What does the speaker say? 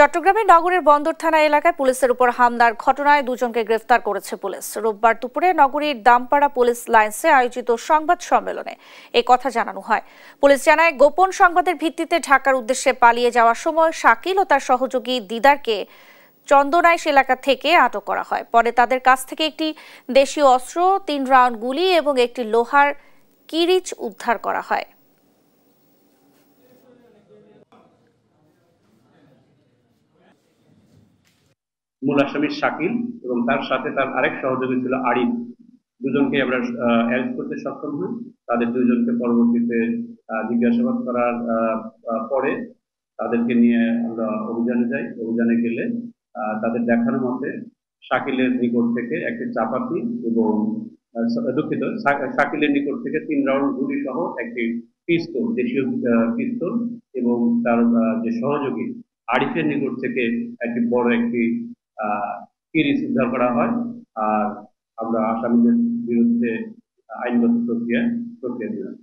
চট্টগ্রামের নগরের বন্দর থানা এলাকায় পুলিশের উপর হামলার ঘটনায় দুজনকে গ্রেফতার করেছে পুলিশ। রোববার দুপুরে নগরীর দামপাড়া পুলিশ লাইন্সে আয়োজিত সংবাদ সম্মেলনে এই কথা জানানো হয়। পুলিশ জানায়, গোপন সংবাদের ভিত্তিতে ঢাকার উদ্দেশ্যে পালিয়ে যাওয়ার সময় শাকিল ও তার সহযোগী দিদারকে চন্দনাইশ এলাকা থেকে আটক করা হয়। পরে তাদের কাছ থেকে একটি দেশীয় অস্ত্র, 3 রাউন্ড গুলি এবং একটি লোহার কিরিচ উদ্ধার করা হয়। মূল আসামি শাকিল এবং তার সাথে তার আরেক সহযোগী ছিল আরিফ। দুজনকে আমরা অ্যারেস্ট করতে সক্ষম হই। তাদের দুজনকে পরবর্তীতে জিজ্ঞাসাবাদ করার পরে তাদেরকে নিয়ে আমরা অভিযানে যাই। অভিযানে গেলে তাদের দেখানো মতে শাকিলের নিকট থেকে একটি চাপাতি এবং দুঃখিত, শাকিলের নিকট থেকে 3 রাউন্ড গুলি সহ একটি পিস্তল, দেশীয় পিস্তল, এবং তার যে সহযোগী আরিফের নিকট থেকে একটি বড় একটি কিরিচ উদ্ধার করা হয়। আর আমরা আসামিদের বিরুদ্ধে আইনগত প্রক্রিয়া দিলাম।